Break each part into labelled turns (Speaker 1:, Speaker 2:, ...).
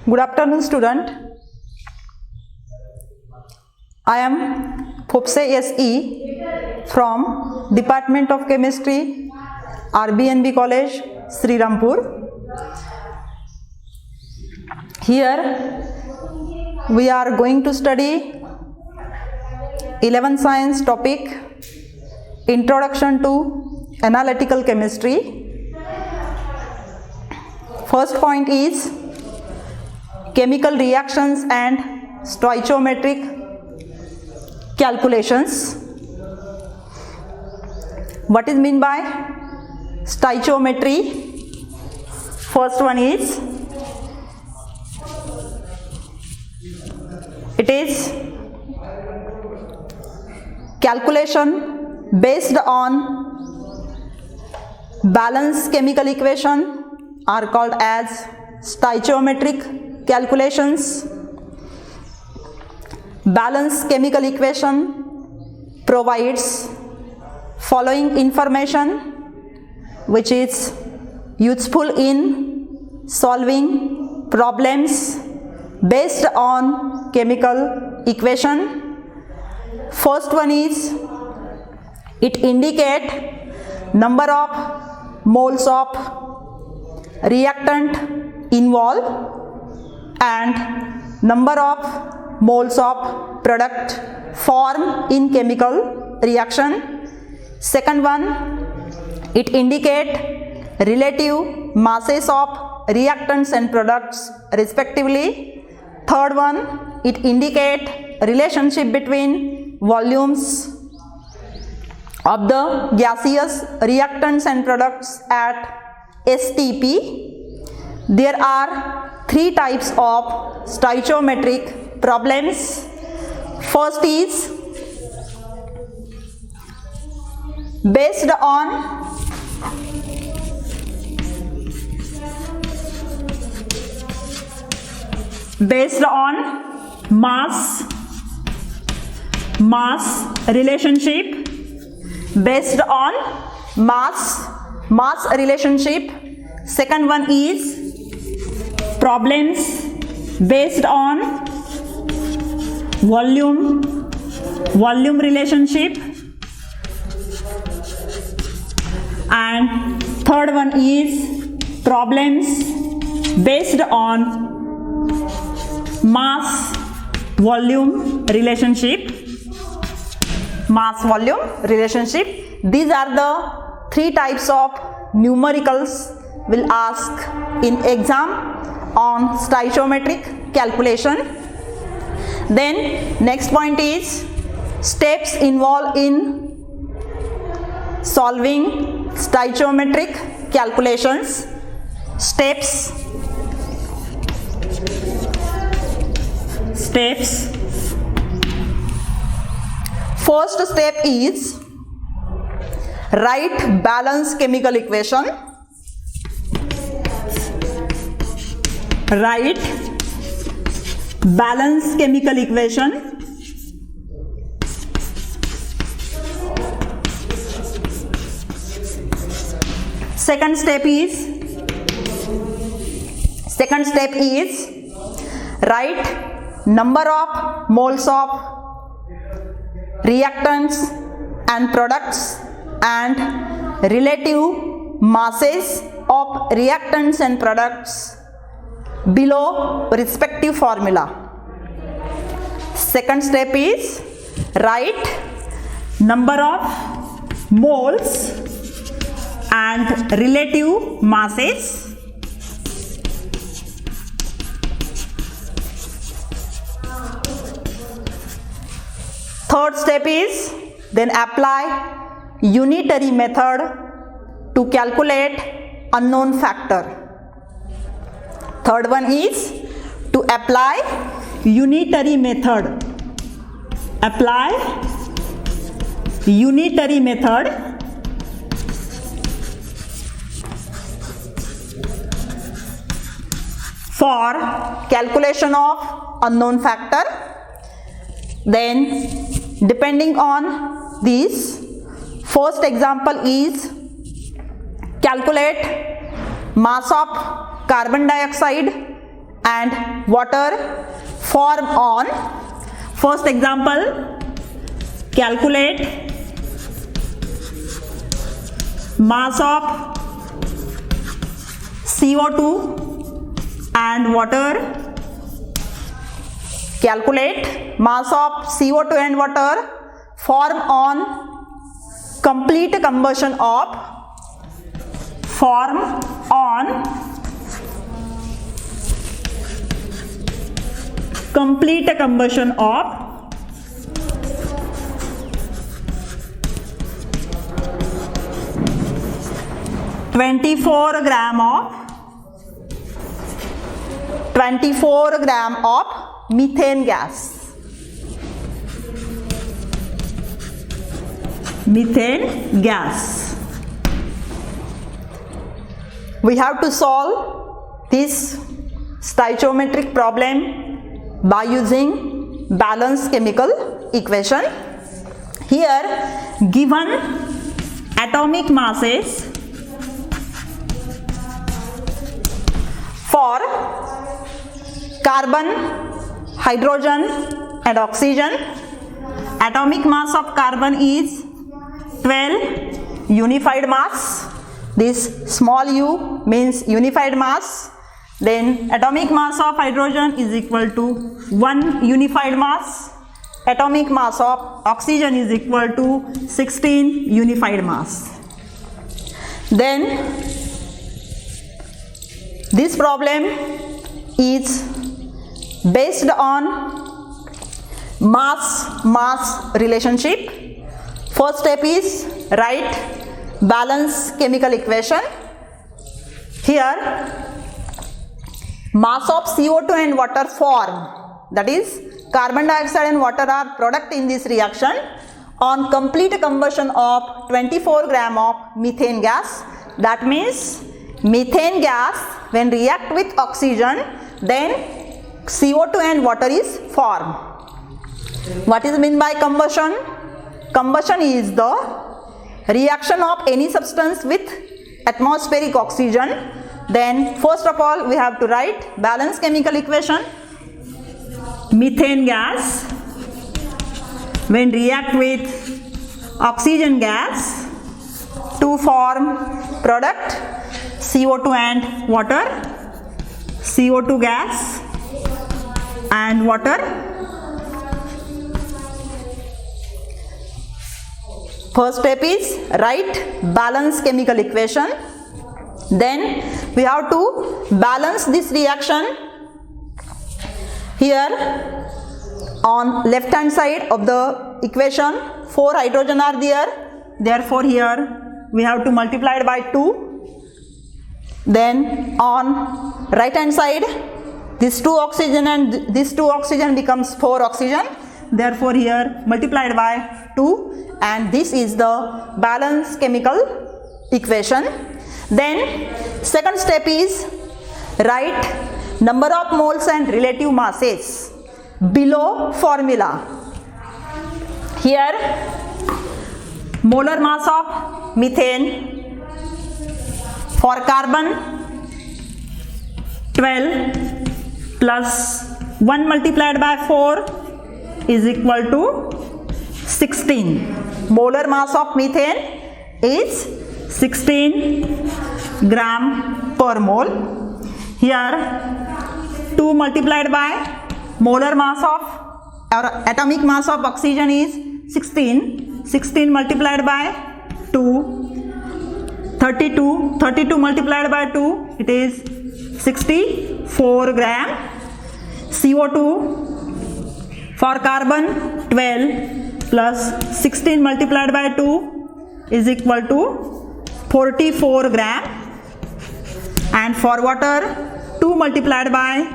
Speaker 1: Good afternoon, student. I am Phopse SE from Department of Chemistry, RBNB College, Srirampur. Here we are going to study 11th science topic, Introduction to Analytical Chemistry. First point is chemical reactions and stoichiometric calculations. What is meant by stoichiometry? First one is, it is calculation based on balanced chemical equation are called as stoichiometric calculations. Balanced chemical equation provides following information which is useful in solving problems based on chemical equation. First one is, it indicate number of moles of reactant involved and number of moles of product formed in chemical reaction. Second one, it indicate relative masses of reactants and products respectively. Third one, it indicate relationship between volumes of the gaseous reactants and products at STP. There are three types of stoichiometric problems. First is based on mass relationship. Based on mass relationship. Second one is problems based on volume relationship, and third one is problems based on mass volume relationship. These are the three types of numericals will ask in exam on stoichiometric calculation. Then next point is steps involved in solving stoichiometric calculations. Steps. First step is write balanced chemical equation. Write balanced chemical equation. Second step is write number of moles of reactants and products and relative masses of reactants and products below respective formula. Second step is write number of moles and relative masses. Third step is then apply unitary method to calculate unknown factor. Third one is to apply unitary method. For calculation of unknown factor. Then depending on these, first example is calculate mass of carbon dioxide and water form on. First example, calculate mass of CO2 and water. Calculate mass of CO2 and water form on complete combustion of complete combustion of 24 gram of methane gas. Methane gas. We have to solve this stoichiometric problem by using balanced chemical equation. Here given atomic masses for carbon, hydrogen and oxygen. Atomic mass of carbon is 12 unified mass. This small u means unified mass. Then atomic mass of hydrogen is equal to 1 unified mass. Atomic mass of oxygen is equal to 16 unified mass. Then this problem is based on mass relationship. First step is write balanced chemical equation. Here mass of CO2 and water form, that is carbon dioxide and water are product in this reaction on complete combustion of 24 gram of methane gas. That means methane gas when react with oxygen, then CO2 and water is formed. What is meant by combustion? Combustion is the reaction of any substance with atmospheric oxygen. Then first of all we have to write balanced chemical equation. Methane gas when react with oxygen gas to form product CO2 and water, CO2 gas and water. First step is write balanced chemical equation. Then we have to balance this reaction. Here on left hand side of the equation 4 hydrogen are there, therefore here we have to multiply it by 2. Then on right hand side this 2 oxygen and this 2 oxygen becomes 4 oxygen, therefore here multiplied by 2, and this is the balanced chemical equation. Then second step is write number of moles and relative masses below formula. Here molar mass of methane for carbon 12 plus 1 multiplied by 4 is equal to 16. Molar mass of methane is 16 gram per mole. Here 2 multiplied by molar mass of or atomic mass of oxygen is 16. 16 multiplied by 2, 32. 32 multiplied by 2, it is 64 gram. CO2 for carbon 12 plus 16 multiplied by 2 is equal to 44 gram, and for water 2 multiplied by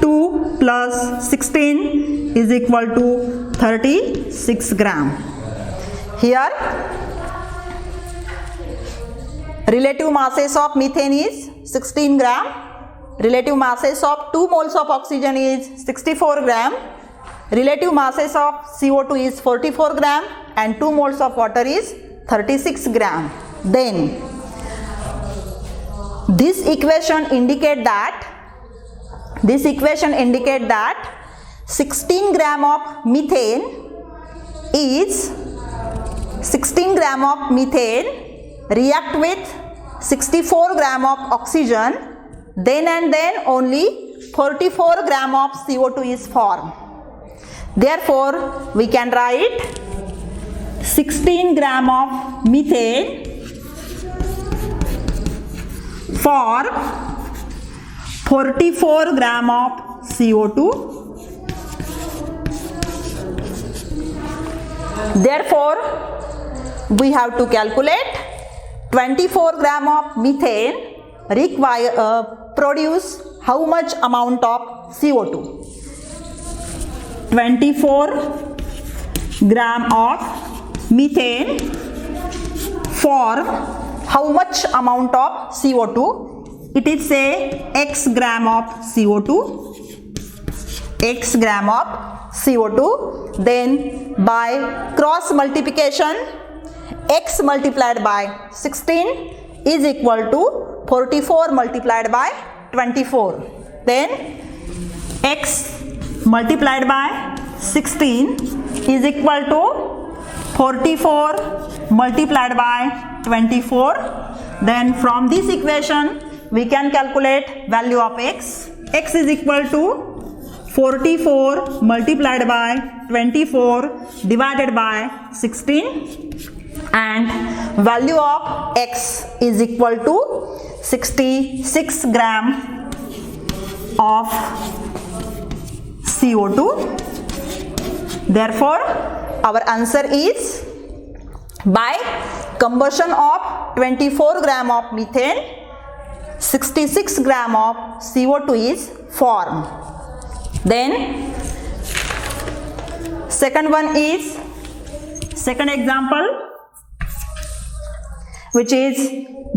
Speaker 1: 2 plus 16 is equal to 36 gram. Here relative masses of methane is 16 gram, relative masses of 2 moles of oxygen is 64 gram, relative masses of CO2 is 44 gram, and 2 moles of water is 36 gram. Then this equation indicate that 16 gram of methane react with 64 gram of oxygen, then and then only 44 gram of CO2 is formed. Therefore, we can write 16 gram of methane for 44 gram of CO2. Therefore, we have to calculate 24 gram of methane produce how much amount of CO2. 24 gram of methane for how much amount of CO2? It is say x gram of CO2. Then by cross multiplication, x multiplied by 16 is equal to 44 multiplied by 24. Then x multiplied by 16 is equal to 44 multiplied by 24. Then from this equation we can calculate value of x. X is equal to 44 multiplied by 24 divided by 16, and value of x is equal to 66 gram of CO2. Therefore, our answer is by combustion of 24 gram of methane, 66 gram of CO2 is formed. Then second example, which is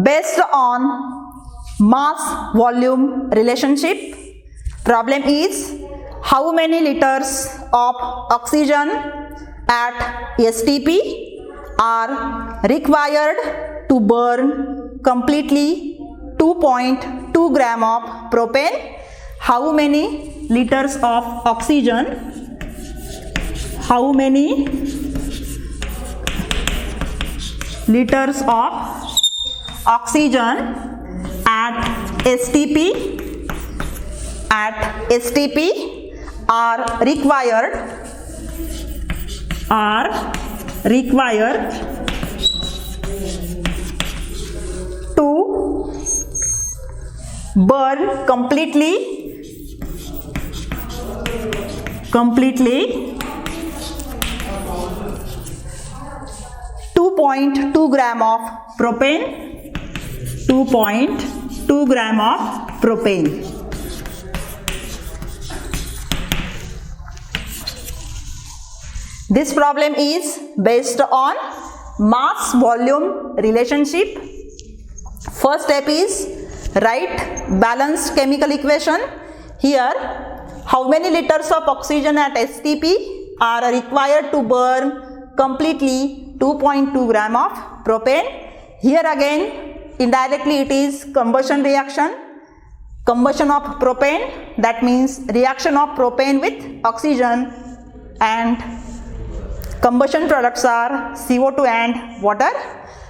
Speaker 1: based on mass volume relationship. Problem is how many liters of oxygen at STP are required to burn completely 2.2 gram of propane. How many liters of oxygen? How many liters of oxygen at STP are required to burn completely 2.2 gram of propane. 2.2 gram of propane. This problem is based on mass volume relationship. First step is write balanced chemical equation. Here, how many liters of oxygen at STP are required to burn completely 2.2 gram of propane. Here again, indirectly it is combustion reaction. Combustion of propane, that means reaction of propane with oxygen, and combustion products are CO2 and water.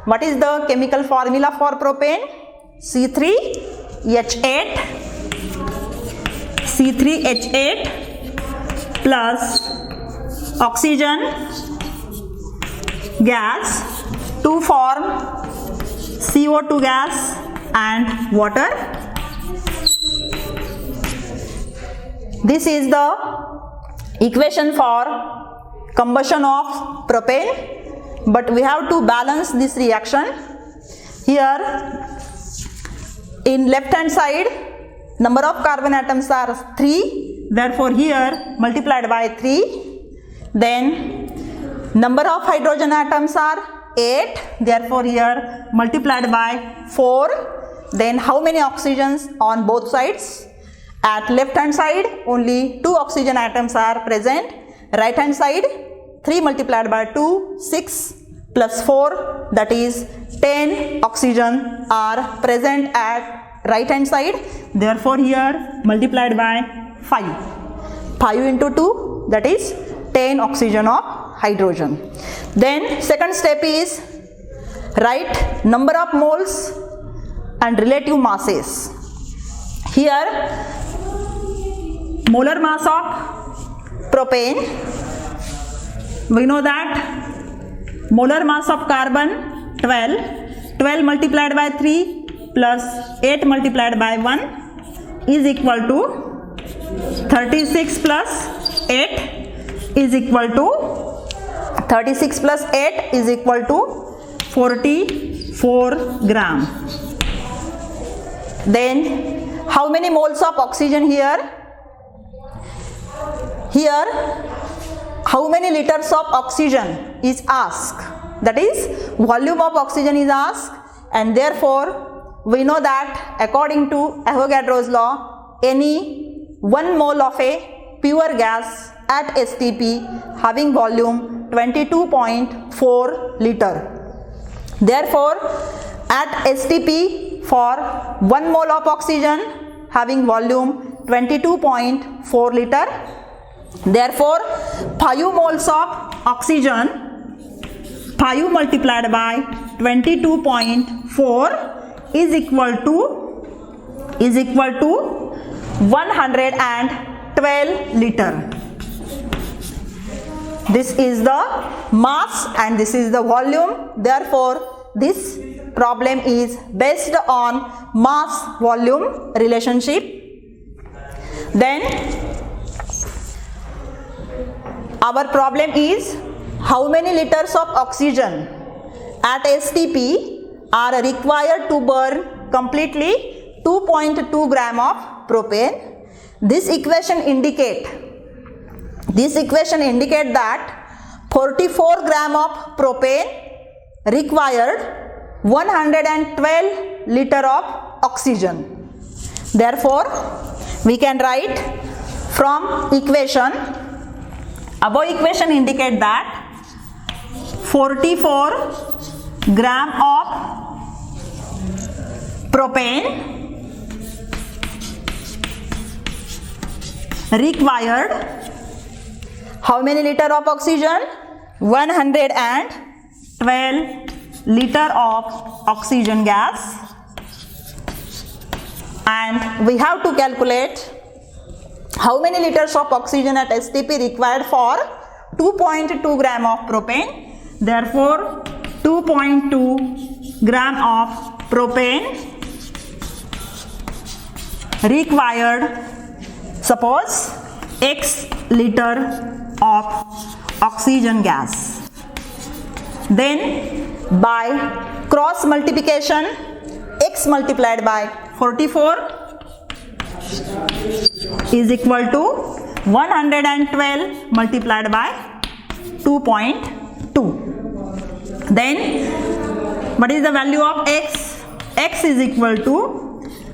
Speaker 1: What is the chemical formula for propane? C3H8 plus oxygen gas to form CO2 gas and water. This is the equation for combustion of propane, but we have to balance this reaction. Here in left hand side, number of carbon atoms are 3, therefore here multiplied by 3. Then number of hydrogen atoms are 8, therefore here multiplied by 4. Then how many oxygens on both sides? At left hand side only 2 oxygen atoms are present. Right hand side 3 multiplied by 2, 6. plus 4, that is 10 oxygen are present at right hand side. Therefore here multiplied by 5. 5 into 2, that is 10 oxygen of hydrogen. Then second step is write number of moles and relative masses. Here molar mass of propane, we know that molar mass of carbon 12, 12 multiplied by 3 plus 8 multiplied by 1 is equal to 36 plus 8 is equal to 36 plus 8 is equal to 44 gram. Then how many moles of oxygen here? Here how many liters of oxygen is asked, that is volume of oxygen is asked, and therefore we know that according to Avogadro's law, any 1 mole of a pure gas at STP having volume 22.4 liter. Therefore at STP for 1 mole of oxygen having volume 22.4 liter, therefore 5 moles of oxygen, 5 multiplied by 22.4 is equal to 112 liter. This is the mass and this is the volume. Therefore this problem is based on mass volume relationship. Then our problem is how many liters of oxygen at STP are required to burn completely 2.2 gram of propane. This equation indicate that 44 gram of propane required 112 liter of oxygen. Therefore we can write from equation, above equation indicate that 44 gram of propane required how many liter of oxygen? 112 liter of oxygen gas, and we have to calculate how many liters of oxygen at STP required for 2.2 gram of propane. Therefore 2.2 gram of propane required, suppose X liter of oxygen gas. Then by cross multiplication, X multiplied by 44 is equal to 112 multiplied by 2.2. Then what is the value of X? X is equal to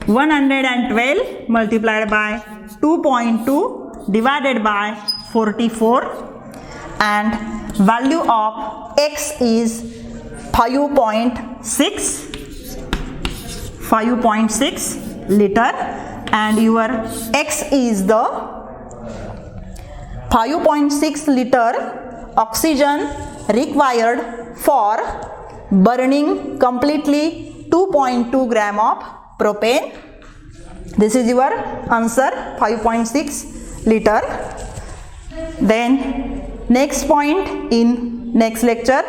Speaker 1: 112 multiplied by 2.2 divided by 44, and value of X is 5.6 liter, and your X is the 5.6 liter oxygen required for burning completely 2.2 gram of propane. This is your answer, 5.6 liter. Then next point in next lecture.